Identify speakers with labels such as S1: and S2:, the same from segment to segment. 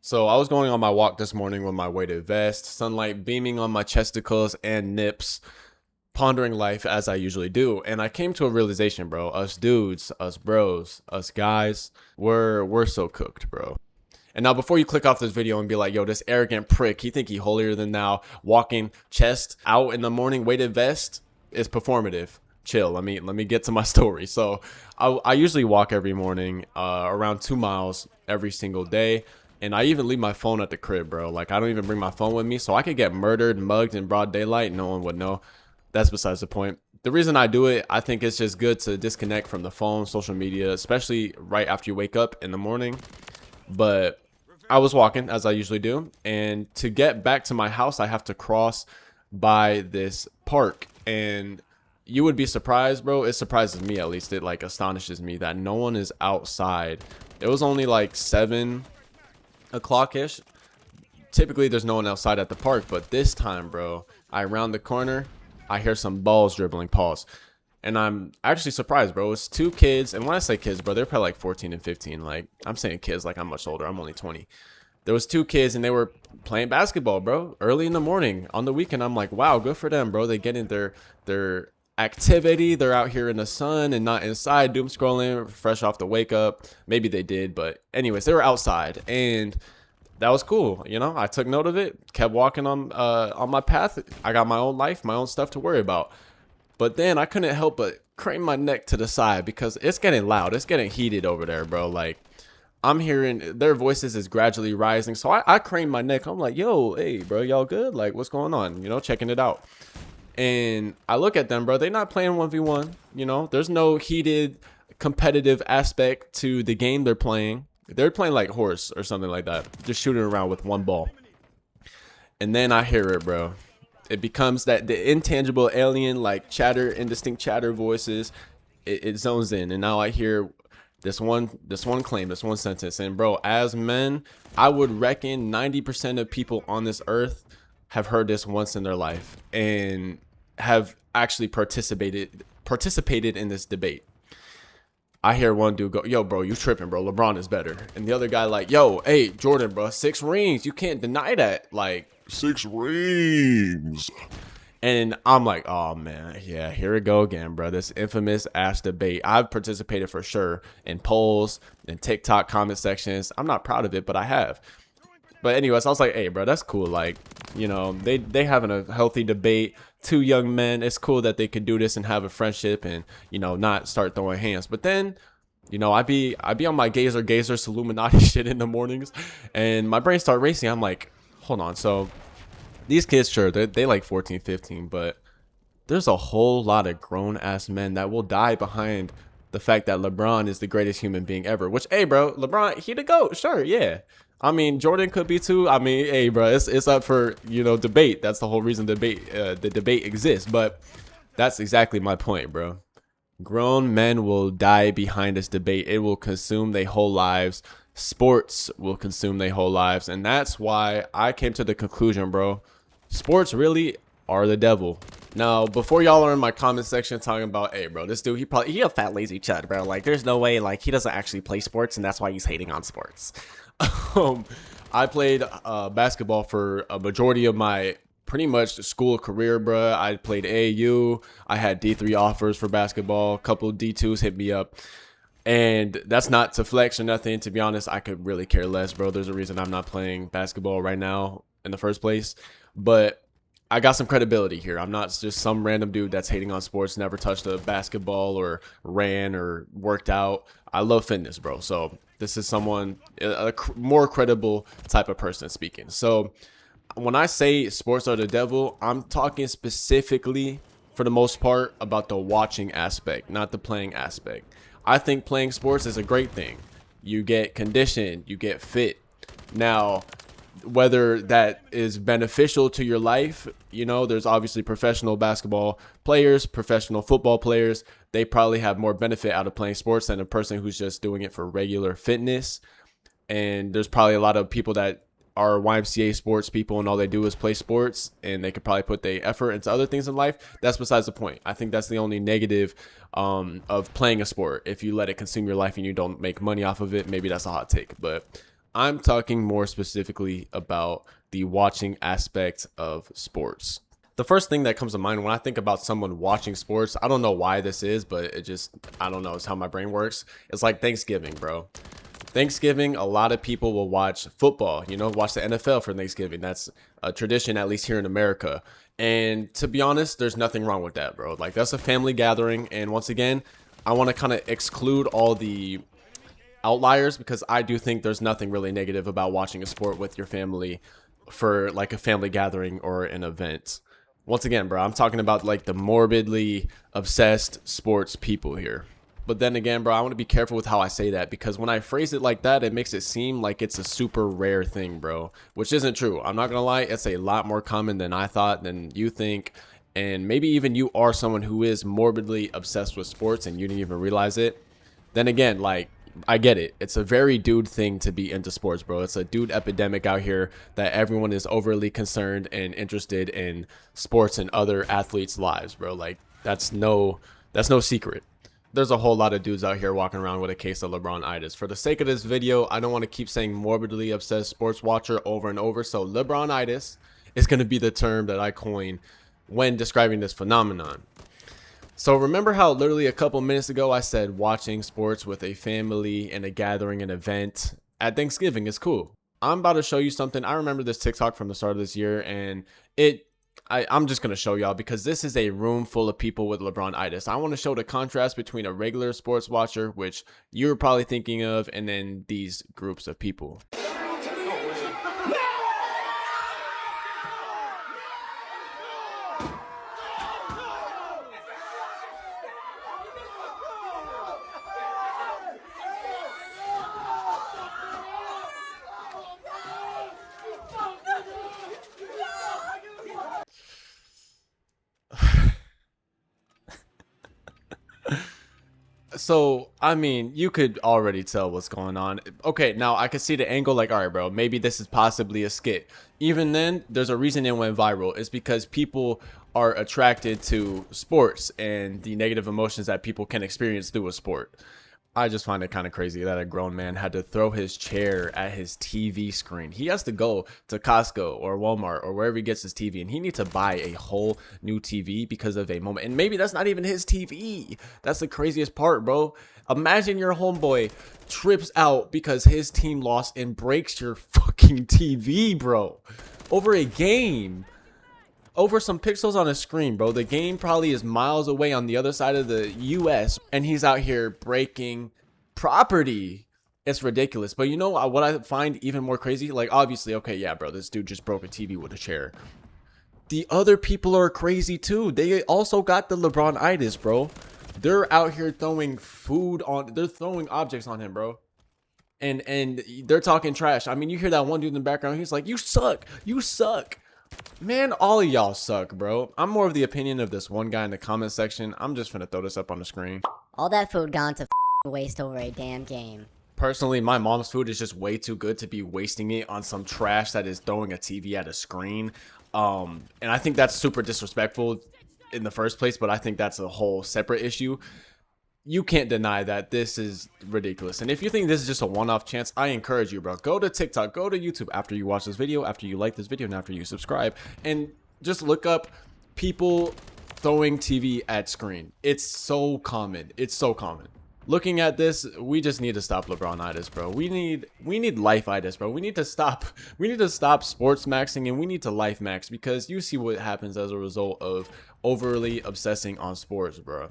S1: So I was going on my walk this morning with my weighted vest, sunlight beaming on my chesticles and nips, pondering life as I usually do. And I came to a realization, bro. Us dudes, us bros, us guys, we're so cooked, bro. And now before you click off this video and be like, yo, this arrogant prick, he think he holier than thou, walking chest out in the morning, weighted vest is performative. Chill. Let me get to my story. So I usually walk every morning, around 2 miles every single day. And I even leave my phone at the crib, bro. Like, I don't even bring my phone with me. So I could get murdered, mugged in broad daylight. No one would know. That's besides the point. The reason I do it, I think it's just good to disconnect from the phone, social media, especially right after you wake up in the morning. But I was walking, as I usually do. And to get back to my house, I have to cross by this park. And you would be surprised, bro. It surprises me, at least. It, like, astonishes me that no one is outside. It was only, like, 7 o'clock-ish. Typically there's no one outside at the park, but this time, bro, I round the corner, I hear some balls dribbling, pause, and I'm actually surprised, bro. It's 2 kids, and when I say kids, bro, they're probably like 14 and 15. Like, I'm saying kids like I'm much older. I'm only 20. There was 2 kids and they were playing basketball, bro, early in the morning on the weekend. I'm like, wow, good for them, bro. They get in their activity. They're out here in the sun and not inside doom scrolling, fresh off the wake up. Maybe they did, but anyways, they were outside, and that was cool. You know, I took note of it, kept walking on my path. I got my own life, my own stuff to worry about. But then I couldn't help but crane my neck to the side because it's getting loud. It's getting heated over there, bro. Like, I'm hearing their voices is gradually rising. So I crane my neck. I'm like, yo, hey, bro, y'all good? Like, what's going on? You know, checking it out. And I look at them, bro. They're not playing 1v1. You know, there's no heated competitive aspect to the game they're playing. They're playing like horse or something like that. Just shooting around with one ball. And then I hear it, bro. It becomes that the intangible alien, like chatter, indistinct chatter voices. It zones in. And now I hear this one claim, this one sentence. And bro, as men, I would reckon 90% of people on this earth have heard this once in their life and have actually participated in this debate. I hear one dude go, yo, bro, you tripping, bro. LeBron is better. And the other guy like, yo, hey, Jordan, bro, 6 rings. You can't deny that. Like,
S2: 6 rings.
S1: and I'm like, oh, man, yeah, here we go again, bro. This infamous ass debate. I've participated for sure in polls and TikTok comment sections. I'm not proud of it, but I have. But anyways, I was like, hey, bro, that's cool. Like, you know, they having a healthy debate. 2 young men. It's cool that they could do this and have a friendship and, you know, not start throwing hands. But then, you know, I be on my gazer Illuminati shit in the mornings, and my brain start racing. I'm like, hold on. So these kids, sure, they like 14, 15, but there's a whole lot of grown ass men that will die behind the fact that LeBron is the greatest human being ever. Which, hey, bro, LeBron, he the GOAT. Sure, yeah. I mean, Jordan could be too. I mean, hey, bro, it's up for, you know, debate. That's the whole reason the debate exists. But that's exactly my point, bro. Grown men will die behind this debate. It will consume their whole lives. Sports will consume their whole lives. And that's why I came to the conclusion, bro. Sports really are the devil. Now, before y'all are in my comment section talking about, hey, bro, this dude, he a fat lazy chud, bro. Like, there's no way, like, he doesn't actually play sports, and that's why he's hating on sports. I played basketball for a majority of my pretty much school career, bro. I played AAU. I had D3 offers for basketball. A couple of D2s hit me up. And that's not to flex or nothing. To be honest, I could really care less, bro. There's a reason I'm not playing basketball right now in the first place. But I got some credibility here. I'm not just some random dude that's hating on sports, never touched a basketball or ran or worked out. I love fitness, bro. So this is someone, a more credible type of person speaking. So when I say sports are the devil, I'm talking specifically, for the most part, about the watching aspect, not the playing aspect. I think playing sports is a great thing. You get conditioned, you get fit. Now, whether that is beneficial to your life, you know, there's obviously professional basketball players, professional football players. They probably have more benefit out of playing sports than a person who's just doing it for regular fitness. And there's probably a lot of people that are YMCA sports people and all they do is play sports, and they could probably put their effort into other things in life. That's besides the point. I think that's the only negative of playing a sport. If you let it consume your life and you don't make money off of it, maybe that's a hot take. But I'm talking more specifically about the watching aspect of sports. The first thing that comes to mind when I think about someone watching sports, I don't know why this is, but I don't know, it's how my brain works. It's like Thanksgiving, bro. Thanksgiving, a lot of people will watch football, watch the NFL for Thanksgiving. That's a tradition, at least here in America. And to be honest, there's nothing wrong with that, bro. Like, that's a family gathering. And once again, I want to kind of exclude all the outliers because I do think there's nothing really negative about watching a sport with your family for like a family gathering or an event. Once again, bro, I'm talking about like the morbidly obsessed sports people here. But then again, bro, I want to be careful with how I say that because when I phrase it like that, it makes it seem like it's a super rare thing, bro, which isn't true. I'm not going to lie. It's a lot more common than I thought, than you think. And maybe even you are someone who is morbidly obsessed with sports and you didn't even realize it. Then again, like, I get it. It's a very dude thing to be into sports, bro. It's a dude epidemic out here that everyone is overly concerned and interested in sports and other athletes' lives, bro. Like, that's no secret. There's a whole lot of dudes out here walking around with a case of lebronitis. For the sake of this video, I don't want to keep saying morbidly obsessed sports watcher over and over. So lebronitis is going to be the term that I coin when describing this phenomenon. So remember how literally a couple minutes ago I said watching sports with a family and a gathering, an event at Thanksgiving is cool. I'm about to show you something. I remember this TikTok from the start of this year, and I'm just going to show y'all because this is a room full of people with lebronitis. I want to show the contrast between a regular sports watcher, which you're probably thinking of, and then these groups of people. So, I mean, you could already tell what's going on. Okay, now I can see the angle like, all right, bro, maybe this is possibly a skit. Even then, there's a reason it went viral. It's because people are attracted to sports and the negative emotions that people can experience through a sport. I just find it kind of crazy that a grown man had to throw his chair at his TV screen. He has to go to Costco or Walmart or wherever he gets his TV, and he needs to buy a whole new TV because of a moment. And maybe that's not even his TV. That's the craziest part, bro. Imagine your homeboy trips out because his team lost and breaks your fucking TV, bro, over a game. Over some pixels on a screen, bro. The game probably is miles away on the other side of the US, and he's out here breaking property. It's ridiculous. But you know what I find even more crazy? Like, obviously, okay, yeah, bro, this dude just broke a TV with a chair. The other people are crazy too. They also got the lebronitis, bro. They're out here throwing they're throwing objects on him, bro. And they're talking trash. I mean, you hear that one dude in the background, he's like, you suck, you suck. Man, all of y'all suck, bro. I'm more of the opinion of this one guy in the comment section. I'm just finna throw this up on the screen.
S3: All that food gone to waste over a damn game.
S1: Personally, my mom's food is just way too good to be wasting it on some trash that is throwing a TV at a screen. And I think that's super disrespectful in the first place, but I think that's a whole separate issue. You can't deny that this is ridiculous. And if you think this is just a one-off chance, I encourage you, bro. Go to TikTok, go to YouTube after you watch this video, after you like this video, and after you subscribe. And just look up people throwing TV at screen. It's so common. It's so common. Looking at this, we just need to stop lebronitis, bro. We need life-itis, bro. We need to stop sports maxing, and we need to life max because you see what happens as a result of overly obsessing on sports, bro.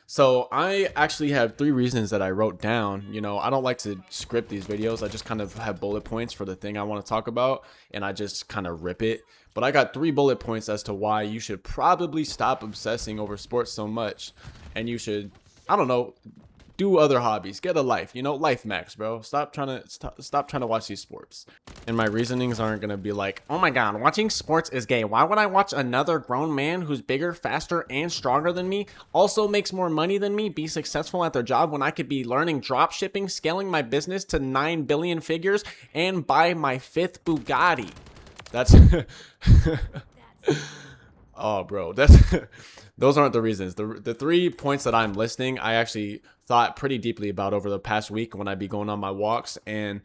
S1: So I actually have 3 reasons that I wrote down. You know, I don't like to script these videos. I just kind of have bullet points for the thing I want to talk about, and I just kind of rip it. But I got 3 bullet points as to why you should probably stop obsessing over sports so much, and you should, I don't know, do other hobbies, get a life, you know, life max, bro. Stop trying to watch these sports. And my reasonings aren't gonna be like, oh my god, watching sports is gay. Why would I watch another grown man who's bigger, faster, and stronger than me, also makes more money than me, be successful at their job when I could be learning drop shipping, scaling my business to 9 billion figures, and buy my 5th Bugatti? That's oh, bro, that's those aren't the reasons. The 3 points that I'm listing, I actually thought pretty deeply about over the past week when I be going on my walks, and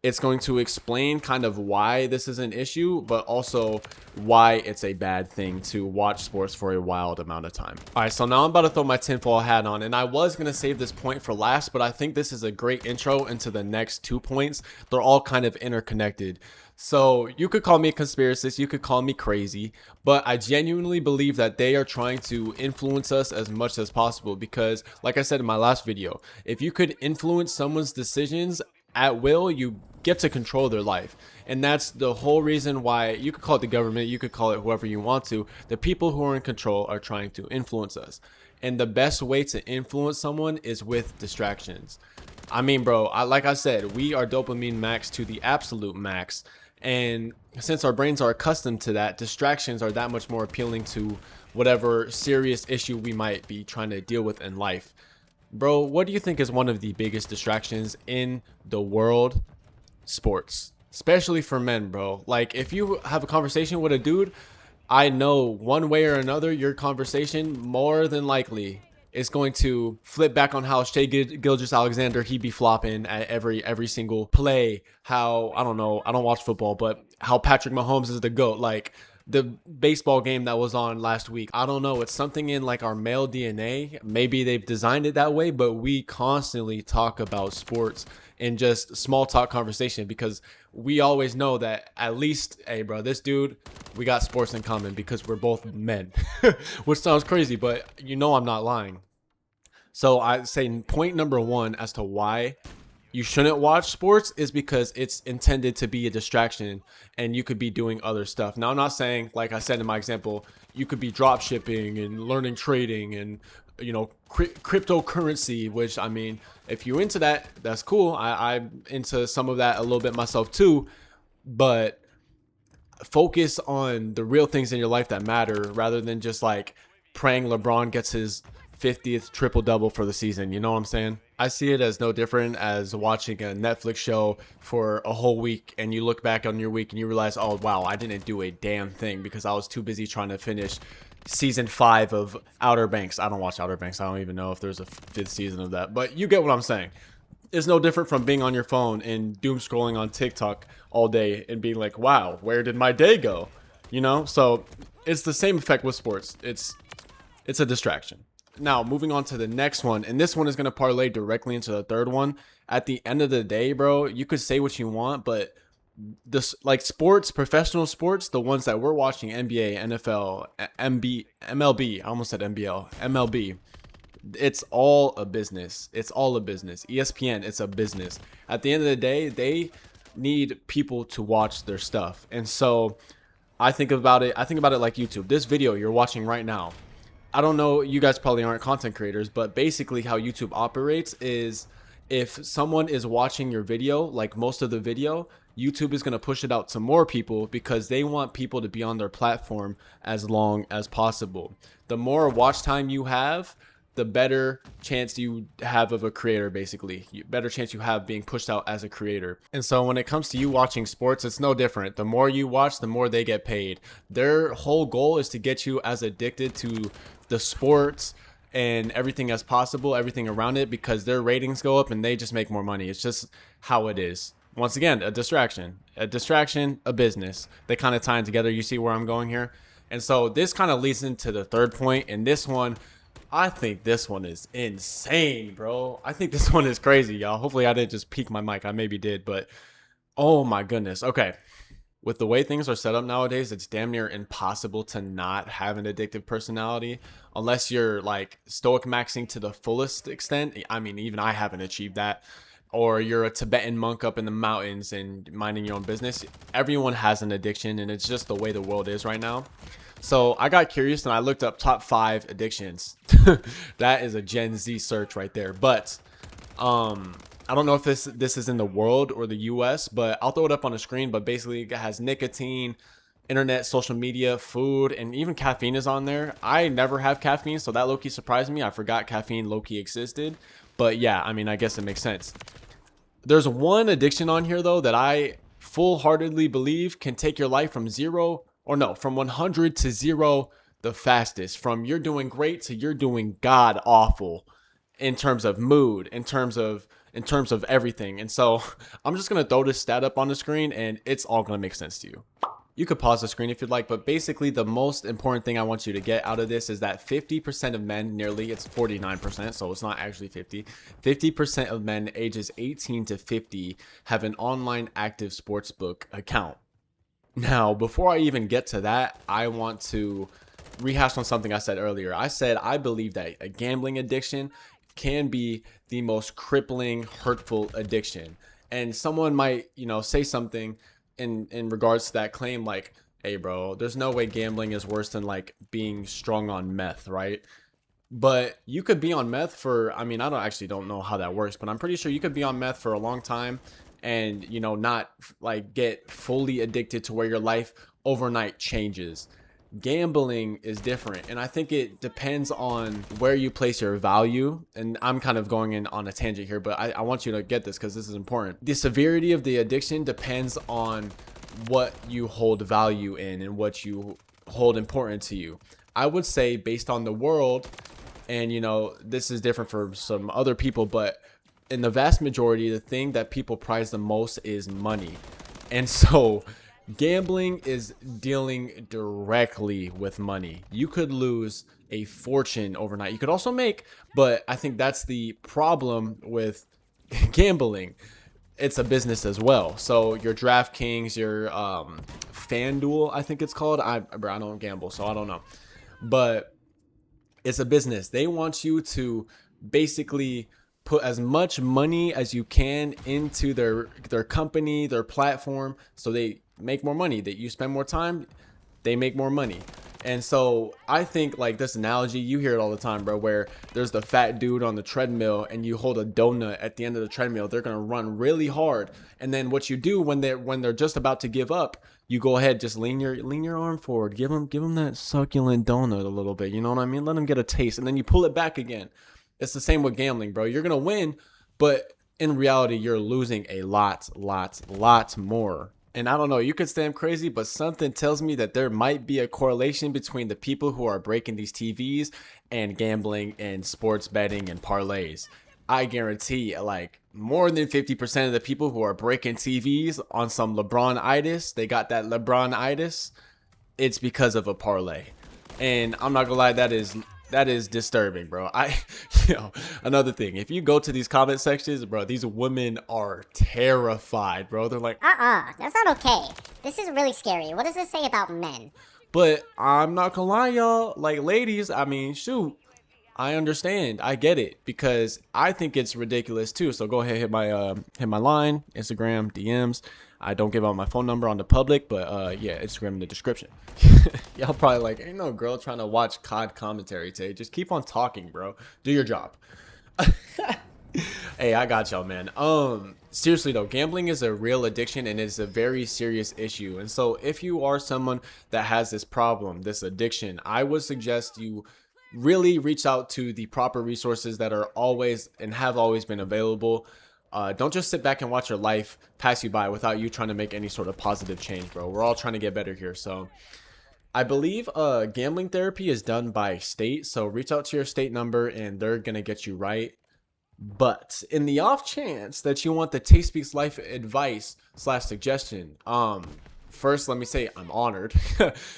S1: It's going to explain kind of why this is an issue, but also why it's a bad thing to watch sports for a wild amount of time. All right, so now I'm about to throw my tinfoil hat on, and I was going to save this point for last, but I think this is a great intro into the next 2 points. They're all kind of interconnected. So you could call me a conspiracist, you could call me crazy, but I genuinely believe that they are trying to influence us as much as possible because, like I said in my last video, if you could influence someone's decisions at will, you get to control their life. And that's the whole reason why you could call it the government, you could call it whoever you want to. The people who are in control are trying to influence us. And the best way to influence someone is with distractions. I mean, bro, like I said, we are dopamine max to the absolute max. And since our brains are accustomed to that, distractions are that much more appealing to whatever serious issue we might be trying to deal with in life. Bro, what do you think is one of the biggest distractions in the world? Sports, especially for men, bro. Like, if you have a conversation with a dude, I know one way or another your conversation more than likely is going to flip back on how Shai Gilgeous-Alexander, he be flopping at every single play. How, I don't know, I don't watch football, but how Patrick Mahomes is the GOAT. Like the baseball game that was on last week. I don't know. It's something in like our male DNA. Maybe they've designed it that way, but we constantly talk about sports in just small talk conversation because we always know that at least, hey, bro, this dude, we got sports in common because we're both men, which sounds crazy, but you know I'm not lying. So I say point number one as to why you shouldn't watch sports is because it's intended to be a distraction and you could be doing other stuff. Now, I'm not saying, like I said in my example, you could be drop shipping and learning trading and, you know, cryptocurrency, which, I mean, if you're into that, that's cool. I'm into some of that a little bit myself too, but focus on the real things in your life that matter rather than just like praying LeBron gets his 50th triple double for the season. You know what I'm saying? I see it as no different as watching a Netflix show for a whole week and you look back on your week and you realize, oh wow, I didn't do a damn thing because I was too busy trying to finish season 5 of Outer Banks. I don't watch Outer Banks. I don't even know if there's a 5th season of that, but you get what I'm saying. It's no different from being on your phone and doom scrolling on TikTok all day and being like, wow, where did my day go? You know, so it's the same effect with sports. It's a distraction. Now, moving on to the next one, and this one is going to parlay directly into the third one. At the end of the day, bro, you could say what you want, but this, like sports, professional sports, the ones that we're watching, NBA, NFL, MLB, I almost said NBL, MLB, it's all a business. It's all a business. ESPN, it's a business. At the end of the day, they need people to watch their stuff. And so I think about it like YouTube. This video you're watching right now, I don't know, you guys probably aren't content creators, but basically how YouTube operates is if someone is watching your video, like most of the video, YouTube is going to push it out to more people because they want people to be on their platform as long as possible. The more watch time you have, the better chance you have of a creator, basically. Better chance you have being pushed out as a creator. And so when it comes to you watching sports, it's no different. The more you watch, the more they get paid. Their whole goal is to get you as addicted to the sports and everything as possible, everything around it, because their ratings go up and they just make more money. It's just how it is. Once again, a distraction, a business. They kind of tie in together. You see where I'm going here? And so this kind of leads into the third point. And this one, I think this one is insane, bro. I think this one is crazy, y'all. Hopefully I didn't just peek my mic. I maybe did, but oh my goodness. Okay. With the way things are set up nowadays, it's damn near impossible to not have an addictive personality unless you're like stoic maxing to the fullest extent. I mean, even I haven't achieved that. Or you're a Tibetan monk up in the mountains and minding your own business. Everyone has an addiction, and it's just the way the world is right now. So I got curious and I looked up top 5 addictions. That is a Gen Z search right there. But I don't know if this is in the world or the US, but I'll throw it up on the screen. But basically it has nicotine, internet, social media, food, and even caffeine is on there. I never have caffeine, so that low-key surprised me. I forgot caffeine low-key existed. But yeah, I mean, I guess it makes sense. There's one addiction on here though that I full-heartedly believe can take your life from 100 to 0 the fastest. From you're doing great to you're doing god awful in terms of mood, in terms of in terms of everything. And so I'm just going to throw this stat up on the screen and it's all going to make sense to you. You could pause the screen if you'd like, but basically the most important thing I want you to get out of this is that 50% of men, nearly, it's 49%, so it's not actually 50% of men ages 18 to 50 have an online active sportsbook account. Now, before I even get to that, I want to rehash on something I said earlier. I said I believe that a gambling addiction can be the most crippling, hurtful addiction. And someone might, say something in regards to that claim, like, hey bro, there's no way gambling is worse than like being strung on meth, right? But you could be on meth for, I don't know how that works, but I'm pretty sure you could be on meth for a long time and not like get fully addicted to where your life overnight changes. Gambling is different, and I think it depends on where you place your value. And I'm kind of going in on a tangent here, but I want you to get this because this is important. The severity of the addiction depends on what you hold value in and what you hold important to you. I would say, based on the world, and this is different for some other people, but in the vast majority, the thing that people prize the most is money. And so gambling is dealing directly with money. You could lose a fortune overnight. You could also make, but I think that's the problem with gambling. It's a business as well. So your DraftKings, your FanDuel, I think it's called. I don't gamble, so I don't know. But it's a business. They want you to basically put as much money as you can into their company, their platform, so they make more money. That you spend more time, they make more money. And so I think, like, this analogy, you hear it all the time, bro, where there's the fat dude on the treadmill and you hold a donut at the end of the treadmill. They're gonna run really hard, and then what you do when they're just about to give up, you go ahead, just lean your arm forward, give them that succulent donut a little bit, you know what I mean? Let them get a taste, and then you pull it back again. It's the same with gambling, bro. You're gonna win, but in reality, you're losing a lot more. And I don't know, you could say I'm crazy, but something tells me that there might be a correlation between the people who are breaking these TVs and gambling and sports betting and parlays. I guarantee, like, more than 50% of the people who are breaking TVs on some lebronitis, they got that lebronitis, it's because of a parlay. And I'm not gonna lie, that is disturbing, bro. Another thing, if you go to these comment sections, bro, these women are terrified, bro. They're like,
S3: that's not okay. This is really scary. What does this say about men?
S1: but I'm not gonna lie, y'all, like, ladies, shoot, I understand, I get it, because I think it's ridiculous too. So go ahead, hit my line, Instagram, DMs. I don't give out my phone number on the public, but yeah, Instagram in the description. Y'all probably like, ain't no girl trying to watch COD commentary today. Just keep on talking, bro. Do your job. Hey, I got y'all, man. Seriously though, gambling is a real addiction and it's a very serious issue. And so if you are someone that has this problem, this addiction, I would suggest you really reach out to the proper resources that are always and have always been available. Don't just sit back and watch your life pass you by without you trying to make any sort of positive change, bro. We're all trying to get better here. So I believe gambling therapy is done by state. So reach out to your state number and they're going to get you right. But in the off chance that you want the Taste Speaks Life advice / suggestion, first, let me say I'm honored.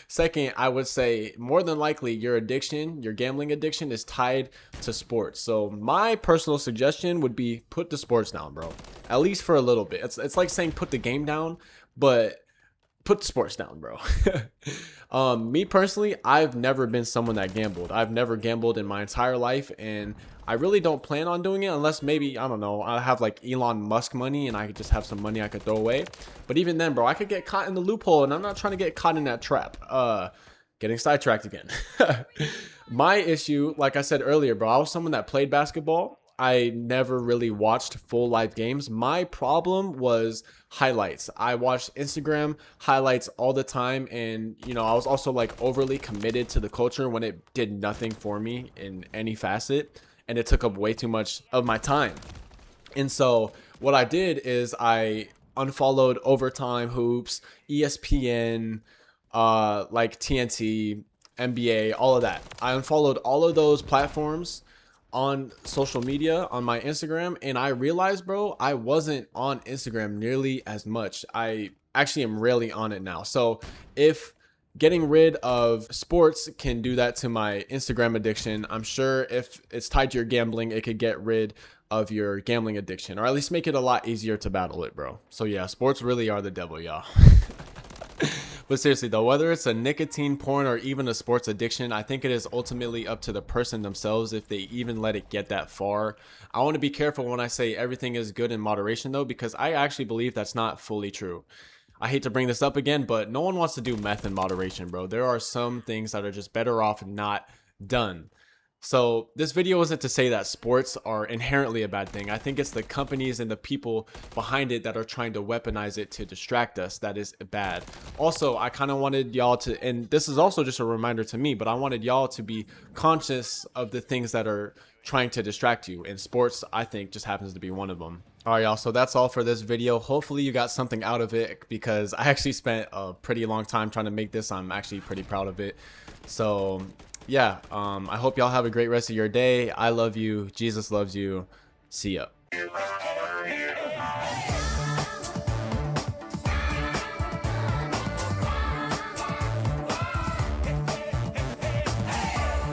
S1: Second, I would say more than likely your gambling addiction is tied to sports. So my personal suggestion would be put the sports down, bro. At least for a little bit. It's like saying put the game down, but put the sports down, bro. Me personally, I've never been someone that gambled. I've never gambled in my entire life, and I really don't plan on doing it unless maybe, I don't know, I have like Elon Musk money and I could just have some money I could throw away. But even then, bro, I could get caught in the loophole, and I'm not trying to get caught in that trap. Getting sidetracked again. My issue, like I said earlier, bro, I was someone that played basketball. I never really watched full live games. My problem was highlights. I watched Instagram highlights all the time, and I was also like overly committed to the culture when it did nothing for me in any facet, and it took up way too much of my time. And so what I did is I unfollowed Overtime, Hoops, ESPN, like TNT, NBA, all of that. I unfollowed all of those platforms on social media on my Instagram, and I realized, bro, I wasn't on Instagram nearly as much. I actually am rarely on it now. So if getting rid of sports can do that to my Instagram addiction, I'm sure if it's tied to your gambling, it could get rid of your gambling addiction, or at least make it a lot easier to battle it, bro. So yeah, sports really are the devil, y'all. But seriously though, whether it's a nicotine, porn, or even a sports addiction, I think it is ultimately up to the person themselves if they even let it get that far. I want to be careful when I say everything is good in moderation though, because I actually believe that's not fully true. I hate to bring this up again, but no one wants to do meth in moderation, bro. There are some things that are just better off not done. So this video isn't to say that sports are inherently a bad thing. I think it's the companies and the people behind it that are trying to weaponize it to distract us that is bad. Also, I kind of wanted y'all to, and this is also just a reminder to me, but I wanted y'all to be conscious of the things that are trying to distract you. And sports, I think, just happens to be one of them. All right, y'all, so that's all for this video. Hopefully you got something out of it, because I actually spent a pretty long time trying to make this. I'm actually pretty proud of it. So yeah, I hope y'all have a great rest of your day. I love you. Jesus loves you. See ya.